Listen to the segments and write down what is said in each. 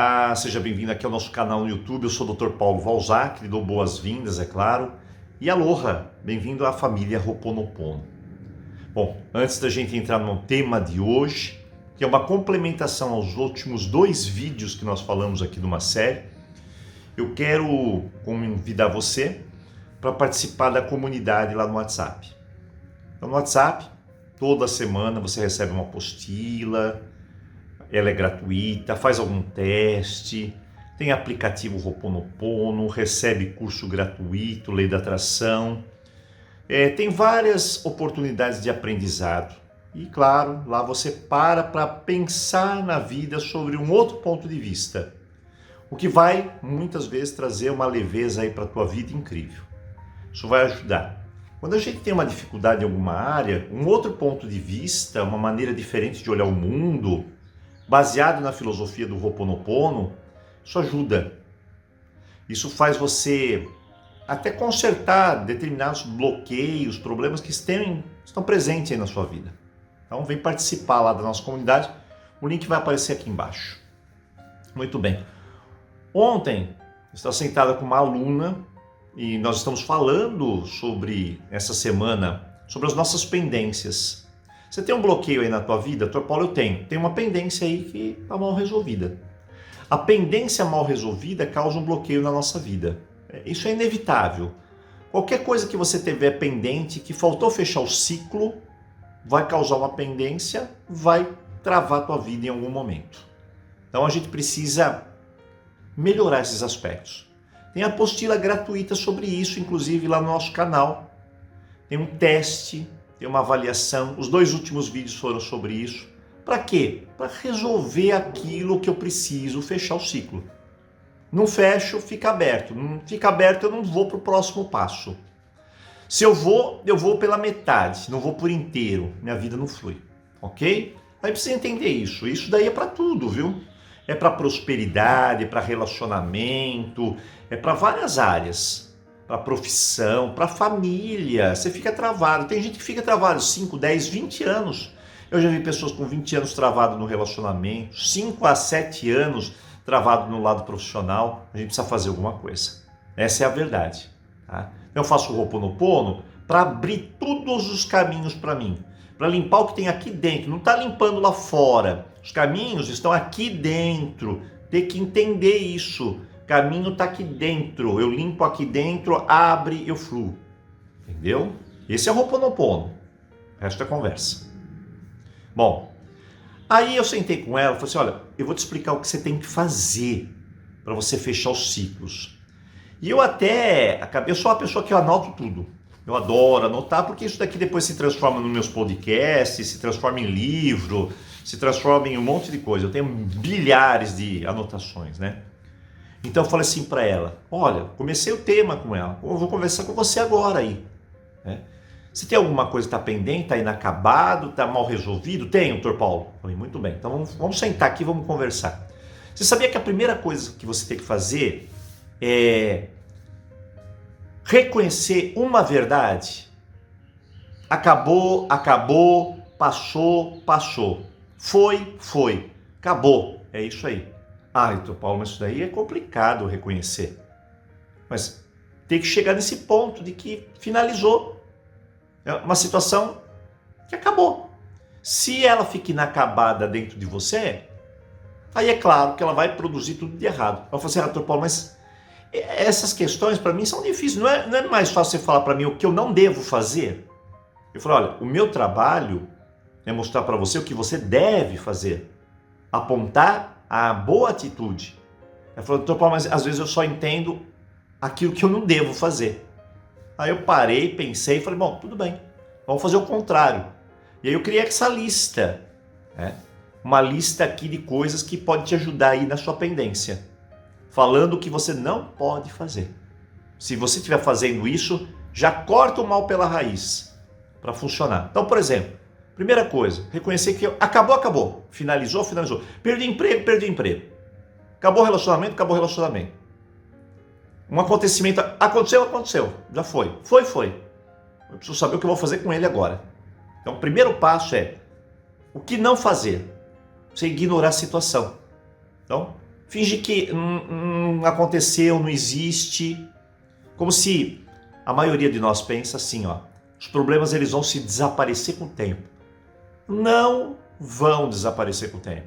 Olá, seja bem-vindo aqui ao nosso canal no YouTube. Eu sou o Dr. Paulo Valzac, lhe dou boas-vindas, é claro. E aloha, bem-vindo à família Ho'oponopono. Bom, antes da gente entrar no tema de hoje, que é uma complementação aos últimos 2 vídeos que nós falamos aqui numa série, eu quero convidar você para participar da comunidade lá no WhatsApp. Então, no WhatsApp, toda semana você recebe uma apostila, ela é gratuita, faz algum teste, tem aplicativo Ho'oponopono, recebe curso gratuito, Lei da Atração, tem várias oportunidades de aprendizado. E claro, lá você para pensar na vida sobre um outro ponto de vista, o que vai muitas vezes trazer uma leveza aí para a tua vida incrível. Isso vai ajudar. Quando a gente tem uma dificuldade em alguma área, um outro ponto de vista, uma maneira diferente de olhar o mundo, baseado na filosofia do Ho'oponopono, isso ajuda. Isso faz você até consertar determinados bloqueios, problemas que estão presentes aí na sua vida. Então vem participar lá da nossa comunidade, o link vai aparecer aqui embaixo. Muito bem. Ontem, eu estava sentada com uma aluna e nós estamos falando sobre, essa semana, sobre as nossas pendências. Você tem um bloqueio aí na tua vida? Dr. Paulo, eu tenho. Tem uma pendência aí que está mal resolvida. A pendência mal resolvida causa um bloqueio na nossa vida. Isso é inevitável. Qualquer coisa que você tiver pendente, que faltou fechar o ciclo, vai causar uma pendência, vai travar a tua vida em algum momento. Então a gente precisa melhorar esses aspectos. Tem apostila gratuita sobre isso, inclusive lá no nosso canal. Tem um teste, tem uma avaliação. Os 2 últimos vídeos foram sobre isso. Para quê? Para resolver aquilo que eu preciso fechar o ciclo. Não fecho, fica aberto. Não fica aberto, eu não vou para o próximo passo. Se eu vou pela metade, não vou por inteiro. Minha vida não flui, ok? Aí precisa entender isso. Isso daí é para tudo, viu? É para prosperidade, é para relacionamento, é para várias áreas. Para profissão, para família. Você fica travado. Tem gente que fica travado 5, 10, 20 anos. Eu já vi pessoas com 20 anos travado no relacionamento, 5 a 7 anos travado no lado profissional. A gente precisa fazer alguma coisa. Essa é a verdade. Tá? Eu faço o Ho'oponopono para abrir todos os caminhos para mim. Para limpar o que tem aqui dentro. Não está limpando lá fora. Os caminhos estão aqui dentro. Tem que entender isso. O caminho está aqui dentro. Eu limpo aqui dentro, abre, eu fluo. Entendeu? Esse é o Ho'oponopono. O resto é conversa. Bom, aí eu sentei com ela e falei assim, olha, eu vou te explicar o que você tem que fazer para você fechar os ciclos. E eu sou uma pessoa que eu anoto tudo. Eu adoro anotar, porque isso daqui depois se transforma nos meus podcasts, se transforma em livro, se transforma em um monte de coisa. Eu tenho bilhares de anotações, né? Então eu falei assim para ela, olha, comecei o tema com ela, eu vou conversar com você agora aí, né? Se tem alguma coisa que está pendente, está inacabado, está mal resolvido? Tem, Dr. Paulo. Eu falei, muito bem, então vamos sentar aqui e vamos conversar. Você sabia que a primeira coisa que você tem que fazer é reconhecer uma verdade? Acabou, passou. Foi. Acabou. É isso aí. Ah, Dr. Paulo, mas isso daí é complicado reconhecer. Mas tem que chegar nesse ponto de que finalizou. É uma situação que acabou. Se ela fica inacabada dentro de você, aí é claro que ela vai produzir tudo de errado. Eu falei assim, Dr. Paulo, mas essas questões para mim são difíceis. Não é mais fácil você falar para mim o que eu não devo fazer? Eu falei, olha, o meu trabalho é mostrar para você o que você deve fazer. Apontar a boa atitude. Eu falei, Dr. Paulo, mas às vezes eu só entendo aquilo que eu não devo fazer. Aí eu parei, pensei e falei, bom, tudo bem, vamos fazer o contrário. E aí eu criei essa lista, né? Uma lista aqui de coisas que pode te ajudar aí na sua pendência. Falando o que você não pode fazer. Se você estiver fazendo isso, já corta o mal pela raiz para funcionar. Então, por exemplo, primeira coisa, reconhecer que acabou. Finalizou. Perdi emprego. Acabou o relacionamento. Um acontecimento aconteceu. Já foi. Eu preciso saber o que eu vou fazer com ele agora. Então, o primeiro passo é o que não fazer. Você ignorar a situação. Então, finge que não aconteceu, não existe, como se a maioria de nós pensa assim, ó, os problemas eles vão se desaparecer com o tempo. Não vão desaparecer com o tempo.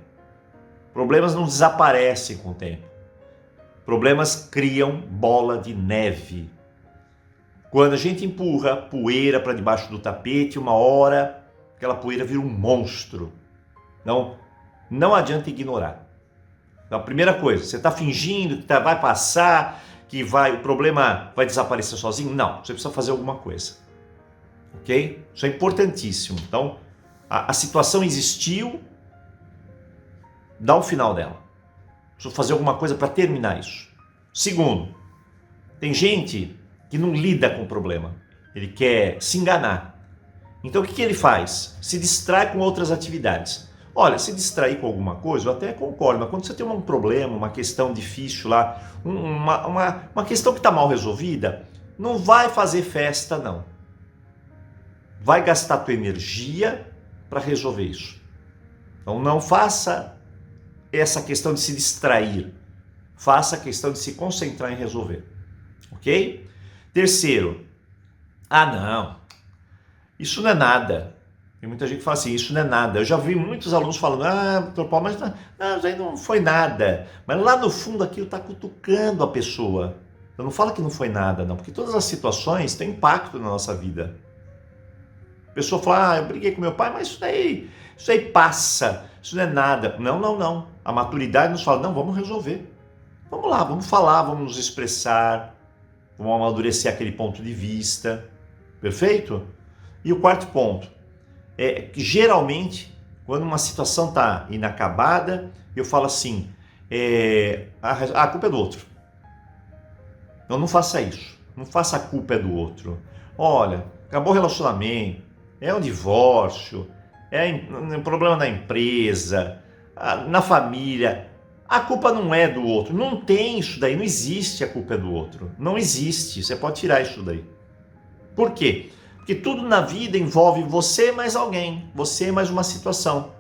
Problemas não desaparecem com o tempo. Problemas criam bola de neve. Quando a gente empurra poeira para debaixo do tapete, uma hora aquela poeira vira um monstro. Não adianta ignorar. Então, a primeira coisa, você está fingindo que vai passar, que o problema vai desaparecer sozinho? Não, você precisa fazer alguma coisa. Ok? Isso é importantíssimo. Então, a situação existiu, dá o final dela. Preciso fazer alguma coisa para terminar isso. Segundo, tem gente que não lida com o problema. Ele quer se enganar. Então o que ele faz? Se distrai com outras atividades. Olha, se distrair com alguma coisa, eu até concordo, mas quando você tem um problema, uma questão difícil lá, uma questão que está mal resolvida, não vai fazer festa não. Vai gastar tua energia para resolver isso. Então não faça essa questão de se distrair. Faça a questão de se concentrar em resolver. Ok? Terceiro, não, isso não é nada. Tem muita gente que fala assim, isso não é nada. Eu já vi muitos alunos falando, doutor Paulo, mas isso aí não foi nada. Mas lá no fundo aquilo está cutucando a pessoa. Eu não falo que não foi nada, não, porque todas as situações têm impacto na nossa vida. A pessoa fala, eu briguei com meu pai, mas isso aí passa, isso não é nada. Não. A maturidade nos fala, não, vamos resolver. Vamos lá, vamos falar, vamos nos expressar, vamos amadurecer aquele ponto de vista. Perfeito? E o quarto ponto é que geralmente, quando uma situação está inacabada, eu falo assim, a culpa é do outro. Então não faça isso, não faça a culpa é do outro. Olha, acabou o relacionamento, é um divórcio, é um problema na empresa, na família. A culpa não é do outro, não tem isso daí, não existe a culpa é do outro. Não existe, você pode tirar isso daí. Por quê? Porque tudo na vida envolve você mais alguém, você mais uma situação.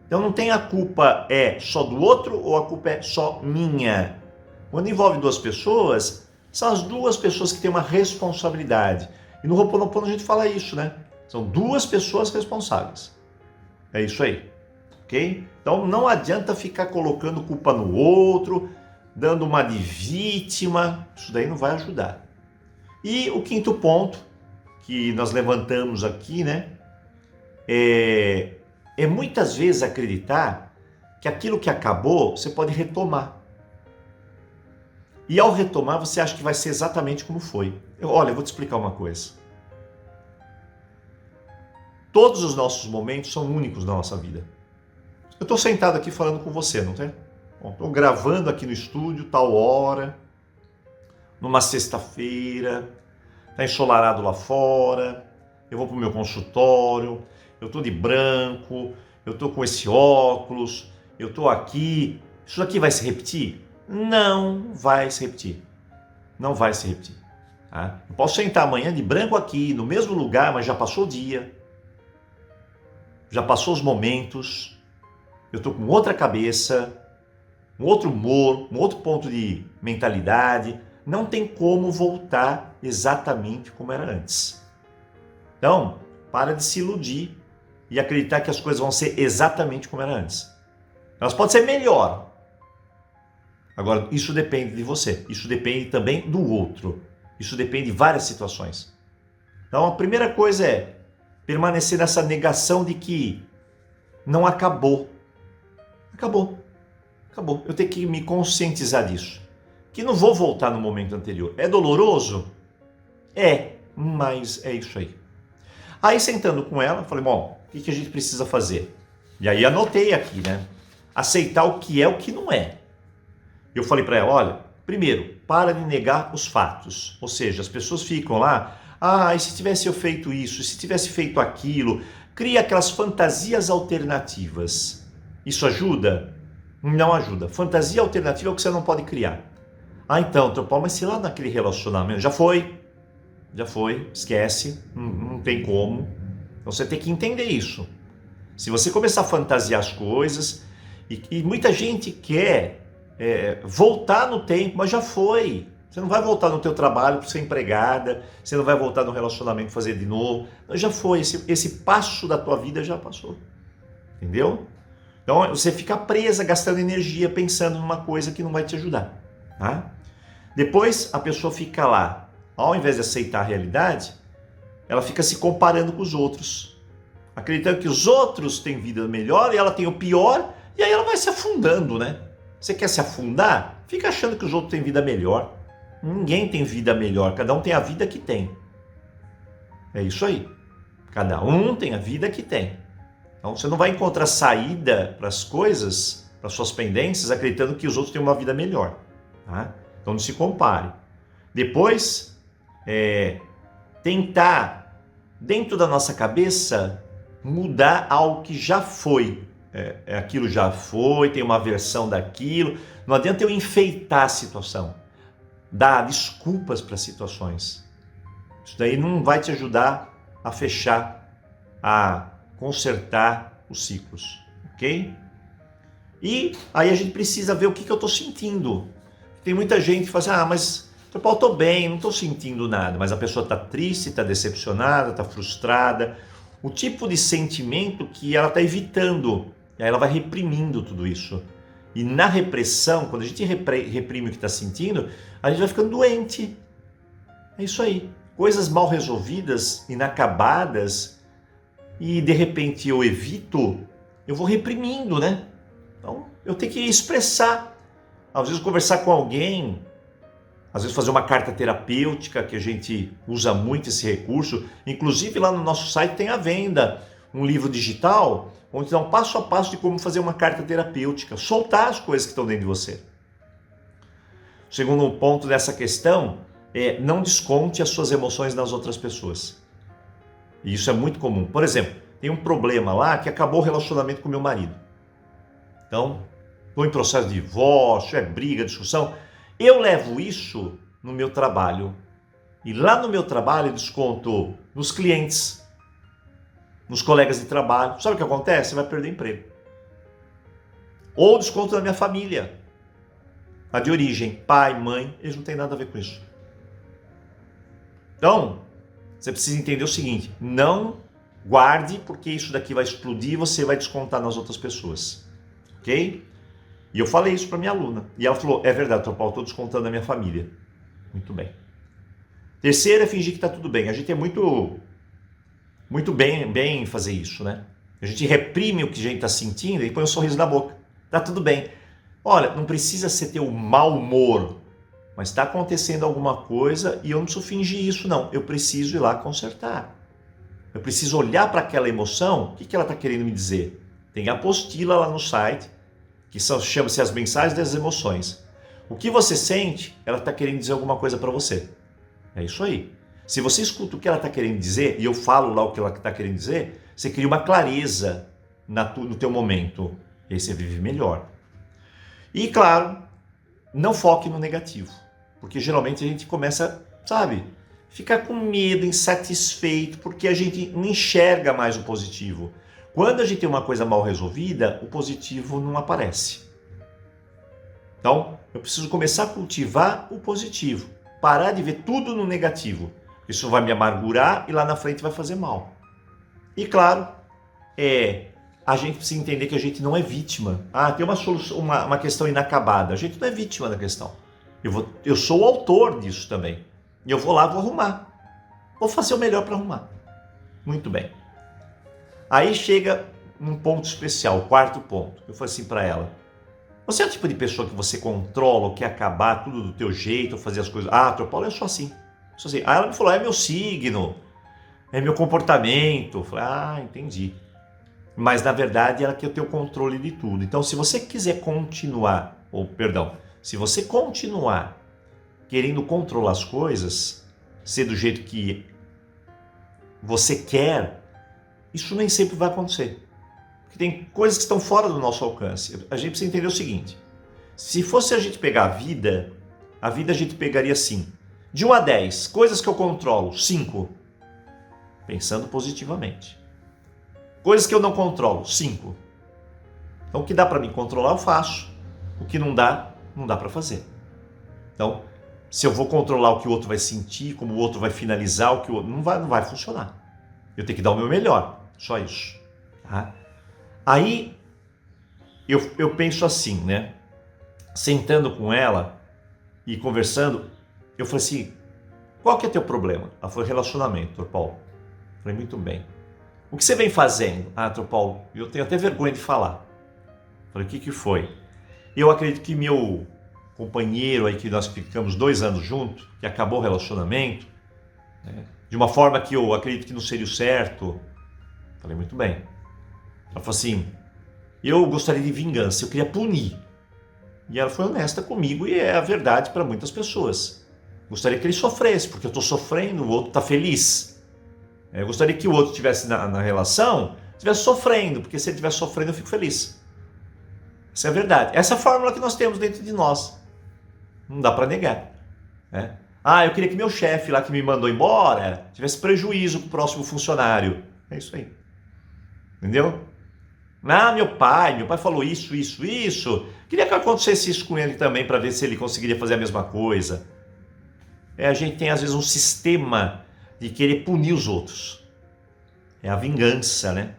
Então não tem a culpa é só do outro ou a culpa é só minha. Quando envolve duas pessoas, são as duas pessoas que têm uma responsabilidade. E no Ho'oponopono a gente fala isso, né? São duas pessoas responsáveis. É isso aí. Ok? Então não adianta ficar colocando culpa no outro, dando uma de vítima. Isso daí não vai ajudar. E o quinto ponto que nós levantamos aqui, né? É muitas vezes acreditar que aquilo que acabou, você pode retomar. E ao retomar, você acha que vai ser exatamente como foi. Olha, eu vou te explicar uma coisa. Todos os nossos momentos são únicos na nossa vida. Eu estou sentado aqui falando com você, não tem? Estou gravando aqui no estúdio, tal hora, numa sexta-feira, está ensolarado lá fora, eu vou para o meu consultório, eu estou de branco, eu estou com esse óculos, eu estou aqui. Isso aqui vai se repetir? Não vai se repetir. Não vai se repetir. Tá? Eu posso sentar amanhã de branco aqui, no mesmo lugar, mas já passou o dia, já passou os momentos, eu estou com outra cabeça, um outro humor, um outro ponto de mentalidade. Não tem como voltar exatamente como era antes. Então, para de se iludir e acreditar que as coisas vão ser exatamente como era antes. Elas podem ser melhor. Agora, isso depende de você. Isso depende também do outro. Isso depende de várias situações. Então, a primeira coisa é permanecer nessa negação de que não acabou. Acabou. Eu tenho que me conscientizar disso. Que não vou voltar no momento anterior. É doloroso? É, mas é isso aí. Aí sentando com ela, falei, bom, o que a gente precisa fazer? E aí anotei aqui, né? Aceitar o que é o que não é. Eu falei para ela, olha, primeiro, para de negar os fatos. Ou seja, as pessoas ficam lá, e se tivesse eu feito isso, e se tivesse feito aquilo, cria aquelas fantasias alternativas. Isso ajuda? Não ajuda. Fantasia alternativa é o que você não pode criar. Então, doutor Paulo, mas se lá naquele relacionamento, já foi, esquece, não tem como. Então você tem que entender isso. Se você começar a fantasiar as coisas, e muita gente quer voltar no tempo, mas já foi. Você não vai voltar no teu trabalho para ser empregada, você não vai voltar no relacionamento fazer de novo. Já foi, esse passo da tua vida já passou. Entendeu? Então você fica presa, gastando energia, pensando numa coisa que não vai te ajudar. Tá? Depois a pessoa fica lá, ao invés de aceitar a realidade, ela fica se comparando com os outros, acreditando que os outros têm vida melhor e ela tem o pior, e aí ela vai se afundando, né? Você quer se afundar? Fica achando que os outros têm vida melhor. Ninguém tem vida melhor, cada um tem a vida que tem. É isso aí. Cada um tem a vida que tem. Então você não vai encontrar saída para as coisas, para suas pendências, acreditando que os outros têm uma vida melhor. Tá? Então não se compare. Depois, tentar, dentro da nossa cabeça, mudar algo que já foi. Aquilo já foi, tem uma versão daquilo. Não adianta eu enfeitar a situação, dar desculpas para situações. Isso daí não vai te ajudar a fechar, a consertar os ciclos, ok? E aí a gente precisa ver o que eu estou sentindo. Tem muita gente que fala assim, mas eu estou bem, não estou sentindo nada. Mas a pessoa está triste, está decepcionada, está frustrada. O tipo de sentimento que ela está evitando. E aí ela vai reprimindo tudo isso. E na repressão, quando a gente reprime o que está sentindo, a gente vai ficando doente. É isso aí. Coisas mal resolvidas, inacabadas, e de repente eu evito, eu vou reprimindo, né? Então eu tenho que expressar. Às vezes conversar com alguém, às vezes fazer uma carta terapêutica, que a gente usa muito esse recurso. Inclusive lá no nosso site tem à venda um livro digital, onde dá um passo a passo de como fazer uma carta terapêutica, soltar as coisas que estão dentro de você. O segundo ponto dessa questão é não desconte as suas emoções nas outras pessoas. E isso é muito comum. Por exemplo, tem um problema lá que acabou o relacionamento com meu marido. Então, estou em processo de divórcio, briga, discussão. Eu levo isso no meu trabalho. E lá no meu trabalho eu desconto nos clientes, nos colegas de trabalho. Sabe o que acontece? Você vai perder emprego. Ou desconto da minha família. A de origem, pai, mãe, eles não têm nada a ver com isso. Então, você precisa entender o seguinte, não guarde, porque isso daqui vai explodir e você vai descontar nas outras pessoas. Ok? E eu falei isso para minha aluna. E ela falou, é verdade, Paulo, estou descontando a minha família. Muito bem. Terceiro é fingir que está tudo bem. A gente é muito bem em fazer isso, né? A gente reprime o que a gente está sentindo e põe um sorriso na boca. Tá tudo bem. Olha, não precisa ser ter um mau humor, mas está acontecendo alguma coisa e eu não preciso fingir isso, não. Eu preciso ir lá consertar. Eu preciso olhar para aquela emoção. O que ela está querendo me dizer? Tem a apostila lá no site, que chama-se As Mensagens das Emoções. O que você sente, ela está querendo dizer alguma coisa para você. É isso aí. Se você escuta o que ela está querendo dizer, e eu falo lá o que ela está querendo dizer, você cria uma clareza no teu momento. E aí você vive melhor. E claro, não foque no negativo. Porque geralmente a gente começa, ficar com medo, insatisfeito, porque a gente não enxerga mais o positivo. Quando a gente tem uma coisa mal resolvida, o positivo não aparece. Então, eu preciso começar a cultivar o positivo. Parar de ver tudo no negativo. Isso vai me amargurar e lá na frente vai fazer mal. E claro, a gente precisa entender que a gente não é vítima. Tem uma questão inacabada. A gente não é vítima da questão. Eu sou o autor disso também. E eu vou lá, vou arrumar. Vou fazer o melhor para arrumar. Muito bem. Aí chega um ponto especial, o quarto ponto. Eu falei assim para ela, você é o tipo de pessoa que você controla ou quer acabar tudo do teu jeito, ou fazer as coisas... Paulo, eu sou assim. Aí ela me falou, é meu signo, é meu comportamento. Eu falei, entendi. Mas na verdade ela quer ter o controle de tudo. Então se você quiser se você continuar querendo controlar as coisas, ser do jeito que você quer, isso nem sempre vai acontecer. Porque tem coisas que estão fora do nosso alcance. A gente precisa entender o seguinte, se fosse a gente pegar a vida a gente pegaria assim, de 1 a 10, coisas que eu controlo, 5, pensando positivamente. Coisas que eu não controlo, 5. Então o que dá para mim controlar eu faço, o que não dá Não dá para fazer. Então, se eu vou controlar o que o outro vai sentir, como o outro vai finalizar, o que o outro não vai funcionar. Eu tenho que dar o meu melhor, só isso. Tá? Aí, eu penso assim, né? Sentando com ela e conversando, eu falei assim, qual que é teu problema? Ela falou, relacionamento, doutor Paulo. Eu falei, muito bem. O que você vem fazendo? Ah, doutor Paulo, eu tenho até vergonha de falar. Eu falei, o que foi? Eu acredito que meu companheiro aí, que nós ficamos 2 anos juntos, que acabou o relacionamento, né, de uma forma que eu acredito que não seria o certo. Eu falei, muito bem. Ela falou assim, eu gostaria de vingança, eu queria punir. E ela foi honesta comigo e é a verdade para muitas pessoas. Gostaria que ele sofresse, porque eu estou sofrendo, o outro está feliz. Eu gostaria que o outro estivesse na relação, estivesse sofrendo, porque se ele estiver sofrendo eu fico feliz. Essa é a verdade. Essa é a fórmula que nós temos dentro de nós. Não dá para negar. Né? Ah, eu queria que meu chefe lá que me mandou embora tivesse prejuízo com o próximo funcionário. É isso aí. Entendeu? Ah, meu pai falou isso. Queria que acontecesse isso com ele também para ver se ele conseguiria fazer a mesma coisa. A gente tem às vezes um sistema de querer punir os outros. É a vingança, né?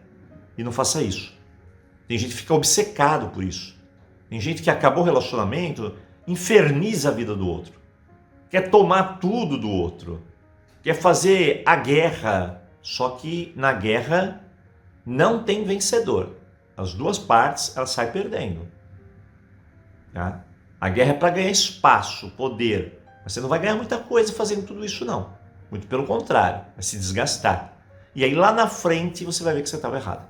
E não faça isso. Tem gente que fica obcecado por isso. Tem gente que acabou o relacionamento, inferniza a vida do outro. Quer tomar tudo do outro. Quer fazer a guerra. Só que na guerra não tem vencedor. As duas partes, elas saem perdendo. Tá? A guerra é para ganhar espaço, poder. Mas você não vai ganhar muita coisa fazendo tudo isso, não. Muito pelo contrário, vai se desgastar. E aí lá na frente você vai ver que você estava errado.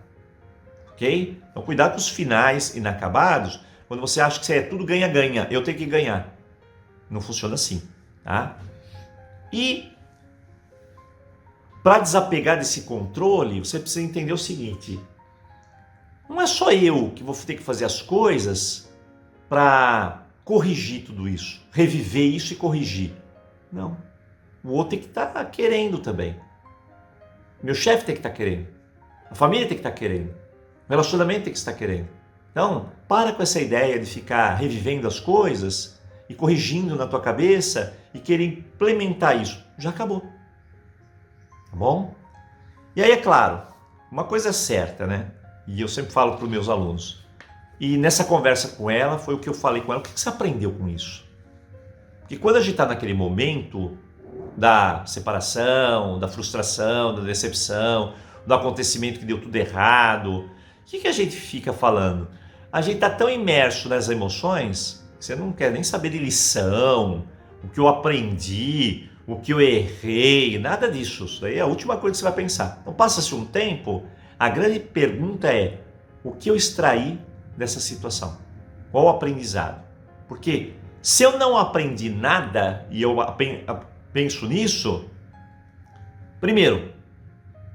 Ok? Então cuidado com os finais inacabados, quando você acha que você é tudo ganha-ganha, eu tenho que ganhar. Não funciona assim. Tá? E para desapegar desse controle, você precisa entender o seguinte. Não é só eu que vou ter que fazer as coisas para corrigir tudo isso, reviver isso e corrigir. Não. O outro tem que estar querendo também. Meu chefe tem que estar querendo. A família tem que estar querendo. O relacionamento tem que estar querendo. Então, para com essa ideia de ficar revivendo as coisas e corrigindo na tua cabeça e querer implementar isso. Já acabou. Tá bom? E aí, é claro, uma coisa é certa, né? E eu sempre falo para os meus alunos. E nessa conversa com ela, foi o que eu falei com ela. O que você aprendeu com isso? Porque quando a gente está naquele momento da separação, da frustração, da decepção, do acontecimento que deu tudo errado, o que a gente fica falando? A gente está tão imerso nas emoções que você não quer nem saber de lição, o que eu aprendi, o que eu errei, nada disso. Isso daí é a última coisa que você vai pensar. Então passa-se um tempo, a grande pergunta é, o que eu extraí dessa situação? Qual o aprendizado? Porque se eu não aprendi nada e eu penso nisso, primeiro,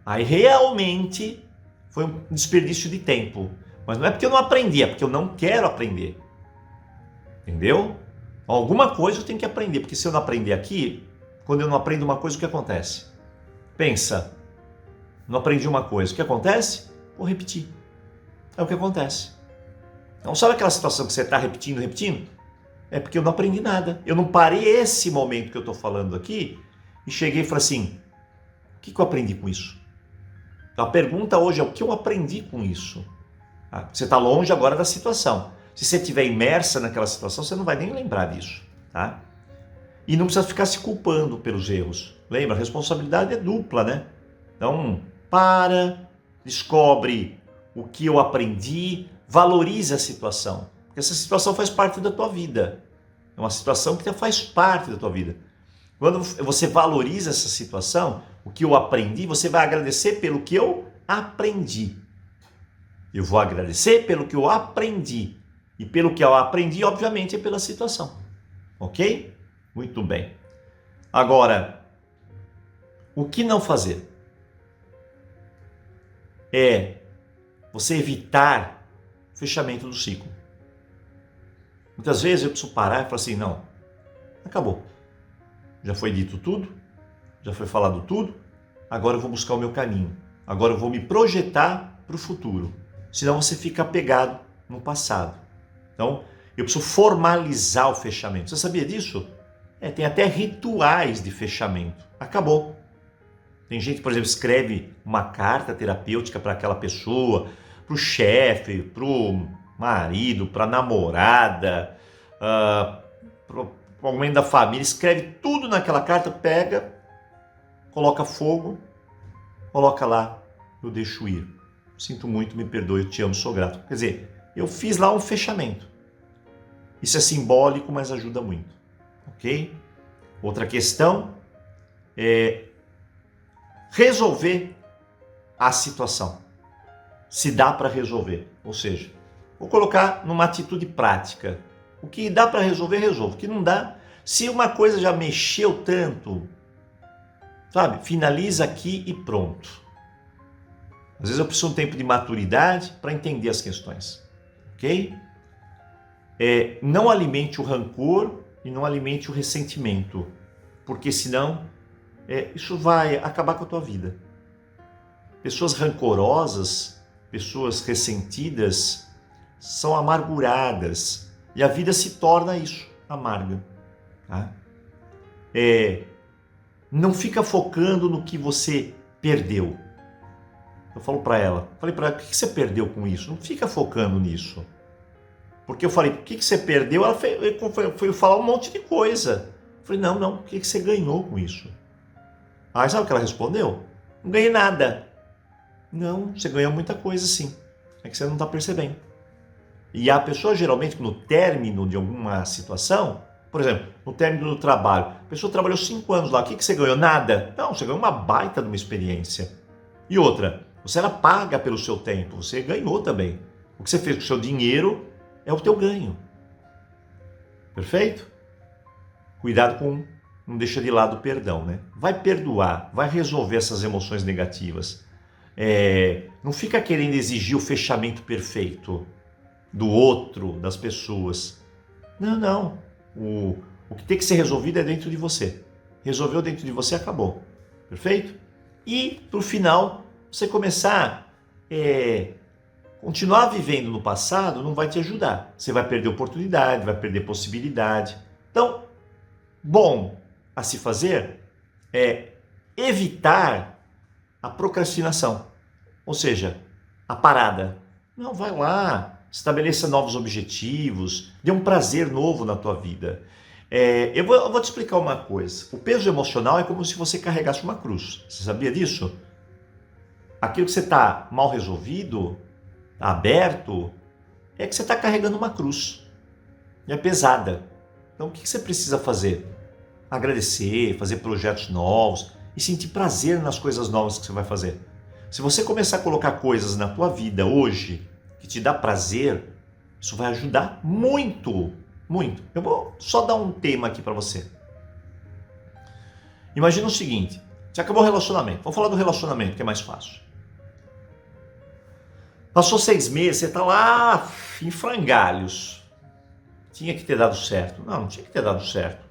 aí realmente foi um desperdício de tempo. Mas não é porque eu não aprendi, é porque eu não quero aprender. Entendeu? Alguma coisa eu tenho que aprender, porque se eu não aprender aqui, quando eu não aprendo uma coisa, o que acontece? Pensa, não aprendi uma coisa, o que acontece? Vou repetir. É o que acontece. Então, sabe aquela situação que você está repetindo? É porque eu não aprendi nada. Eu não parei esse momento que eu estou falando aqui e cheguei e falei assim, o que eu aprendi com isso? Então, a pergunta hoje é o que eu aprendi com isso? Você está longe agora da situação. Se você estiver imersa naquela situação, você não vai nem lembrar disso. Tá? E não precisa ficar se culpando pelos erros. Lembra, a responsabilidade é dupla, né? Então, descobre o que eu aprendi, valorize a situação. Porque essa situação faz parte da tua vida. É uma situação que faz parte da tua vida. Quando você valoriza essa situação, o que eu aprendi, você vai agradecer pelo que eu aprendi. Eu vou agradecer pelo que eu aprendi. E pelo que eu aprendi, obviamente, é pela situação. Ok? Muito bem. Agora, o que não fazer? É você evitar o fechamento do ciclo. Muitas vezes eu preciso parar e falar assim, não, acabou. Já foi dito tudo, já foi falado tudo, agora eu vou buscar o meu caminho. Agora eu vou me projetar para o futuro. Senão você fica apegado no passado. Então, Eu preciso formalizar o fechamento. Você sabia disso? Tem até rituais de fechamento. Acabou. Tem gente, por exemplo, escreve uma carta terapêutica para aquela pessoa, para o chefe, para o marido, para a namorada, para alguém da família. Escreve tudo naquela carta, pega, coloca fogo, coloca lá, eu deixo ir. Sinto muito, me perdoe, eu te amo, sou grato. Quer dizer, eu fiz lá um fechamento. Isso é simbólico, mas ajuda muito. Ok? Outra questão é resolver a situação. Se dá para resolver. Ou seja, vou colocar numa atitude prática. O que dá para resolver, resolvo. O que não dá, se uma coisa já mexeu tanto, sabe? Finaliza aqui e pronto. Às vezes eu preciso de um tempo de maturidade para entender as questões. Ok? Não alimente o rancor e não alimente o ressentimento, porque senão isso vai acabar com a tua vida. Pessoas rancorosas, pessoas ressentidas, são amarguradas e a vida se torna isso, amarga. Tá? Não fica focando no que você perdeu. Eu falei para ela, o que você perdeu com isso? Não fica focando nisso. Porque eu falei, o que você perdeu? Ela foi falar um monte de coisa. Eu falei, não, o que você ganhou com isso? Aí sabe o que ela respondeu? Não ganhei nada. Não, você ganhou muita coisa sim. É que você não está percebendo. E a pessoa geralmente, no término de alguma situação, por exemplo, no término do trabalho, a pessoa trabalhou 5 anos lá, o que você ganhou? Nada. Não, você ganhou uma baita de uma experiência. E outra, você era paga pelo seu tempo, você ganhou também. O que você fez com o seu dinheiro é o teu ganho. Perfeito? Cuidado com não deixa de lado o perdão, né? Vai perdoar, vai resolver essas emoções negativas. Não fica querendo exigir o fechamento perfeito do outro, das pessoas. Não. O que tem que ser resolvido é dentro de você. Resolveu dentro de você, acabou. Perfeito? E, pro final, você começar continuar vivendo no passado não vai te ajudar. Você vai perder oportunidade, vai perder possibilidade. Então, bom a se fazer é evitar a procrastinação. Ou seja, a parada. Não, vai lá, estabeleça novos objetivos, dê um prazer novo na tua vida. Eu vou te explicar uma coisa. O peso emocional é como se você carregasse uma cruz. Você sabia disso? Aquilo que você está mal resolvido, aberto, é que você está carregando uma cruz. E é pesada. Então o que você precisa fazer? Agradecer, fazer projetos novos e sentir prazer nas coisas novas que você vai fazer. Se você começar a colocar coisas na tua vida hoje que te dá prazer, isso vai ajudar muito, muito. Eu vou só dar um tema aqui para você. Imagina o seguinte, você acabou o relacionamento. Vamos falar do relacionamento, que é mais fácil. Passou 6 meses, você está lá em frangalhos. Tinha que ter dado certo. Não tinha que ter dado certo.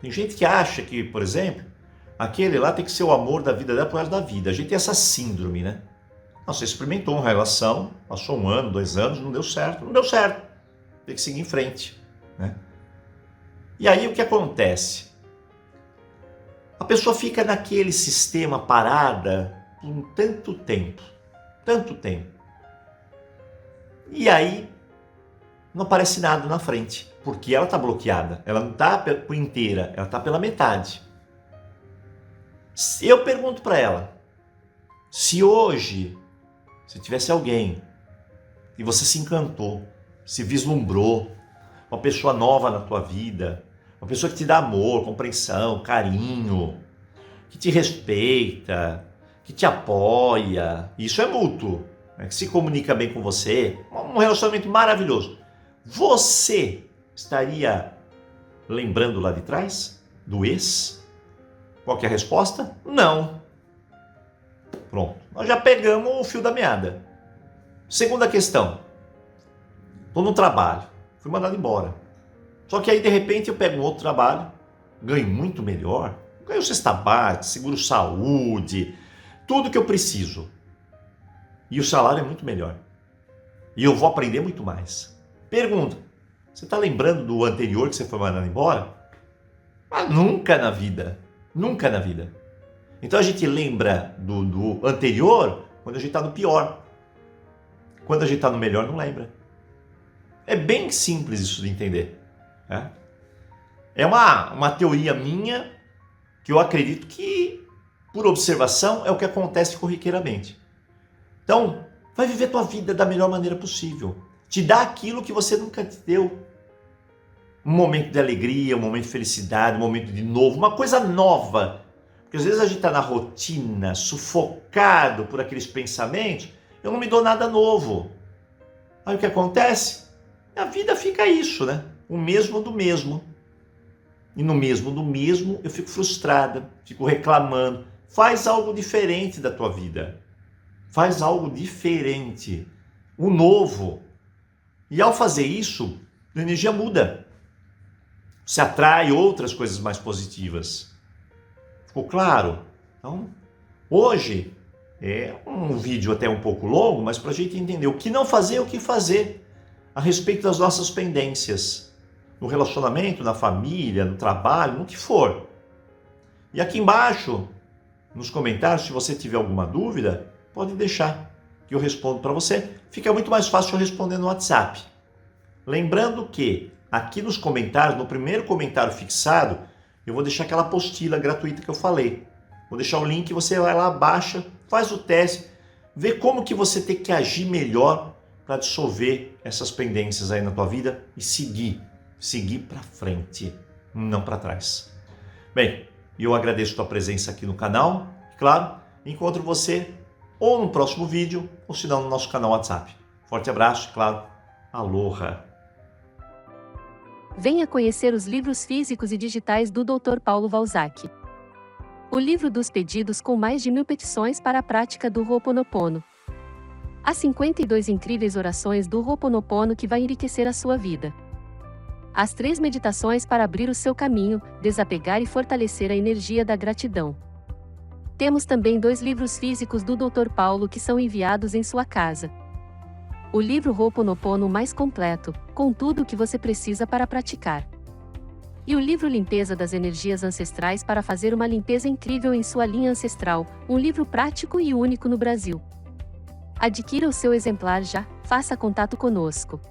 Tem gente que acha que, por exemplo, aquele lá tem que ser o amor da vida dela pro resto da vida. A gente tem essa síndrome, né? Não, você experimentou uma relação, passou 1 ano, 2 anos, não deu certo. Não deu certo. Tem que seguir em frente, né? E aí o que acontece? A pessoa fica naquele sistema parada por tanto tempo. E aí não aparece nada na frente, porque ela está bloqueada, ela não está por inteira, ela está pela metade. Eu pergunto para ela, se hoje, se tivesse alguém e você se encantou, se vislumbrou, uma pessoa nova na tua vida, uma pessoa que te dá amor, compreensão, carinho, que te respeita, que te apoia, isso é mútuo, que se comunica bem com você, um relacionamento maravilhoso. Você estaria lembrando lá de trás? Do ex? Qual que é a resposta? Não. Pronto, nós já pegamos o fio da meada. Segunda questão. Estou no trabalho, fui mandado embora. Só que aí de repente eu pego um outro trabalho, ganho muito melhor, ganho cesta básica, seguro saúde, tudo que eu preciso. E o salário é muito melhor. E eu vou aprender muito mais. Pergunta, Você está lembrando do anterior que você foi mandado embora? Mas nunca na vida. Nunca na vida. Então a gente lembra do anterior quando a gente está no pior. Quando a gente está no melhor, não lembra. É bem simples isso de entender. Né? É uma teoria minha que eu acredito que, por observação, é o que acontece corriqueiramente. Então, vai viver tua vida da melhor maneira possível. Te dá aquilo que você nunca te deu. Um momento de alegria, um momento de felicidade, um momento de novo, uma coisa nova. Porque às vezes a gente está na rotina, sufocado por aqueles pensamentos, eu não me dou nada novo. Aí o que acontece? A vida fica isso, né? O mesmo do mesmo. E no mesmo do mesmo eu fico frustrada, fico reclamando. Faz algo diferente da tua vida. Faz algo diferente. O novo. E ao fazer isso, a energia muda. Você atrai outras coisas mais positivas. Ficou claro? Então, hoje é um vídeo até um pouco longo, mas para a gente entender o que não fazer e o que fazer a respeito das nossas pendências. No relacionamento, na família, no trabalho, no que for. E aqui embaixo, nos comentários, se você tiver alguma dúvida, pode deixar que eu respondo para você. Fica muito mais fácil eu responder no WhatsApp. Lembrando que aqui nos comentários, no primeiro comentário fixado, eu vou deixar aquela apostila gratuita que eu falei. Vou deixar o link, você vai lá, baixa, faz o teste, vê como que você tem que agir melhor para dissolver essas pendências aí na tua vida e seguir para frente, não para trás. Bem, eu agradeço a tua presença aqui no canal, claro, encontro você ou no próximo vídeo, ou se não no nosso canal WhatsApp. Forte abraço, claro, aloha! Venha conhecer os livros físicos e digitais do Dr. Paulo Valzac. O livro dos pedidos com mais de 1000 petições para a prática do Ho'oponopono. As 52 incríveis orações do Ho'oponopono que vai enriquecer a sua vida. As 3 meditações para abrir o seu caminho, desapegar e fortalecer a energia da gratidão. Temos também 2 livros físicos do Dr. Paulo que são enviados em sua casa. O livro Ho'oponopono mais completo, com tudo o que você precisa para praticar. E o livro Limpeza das Energias Ancestrais para fazer uma limpeza incrível em sua linha ancestral, um livro prático e único no Brasil. Adquira o seu exemplar já, faça contato conosco.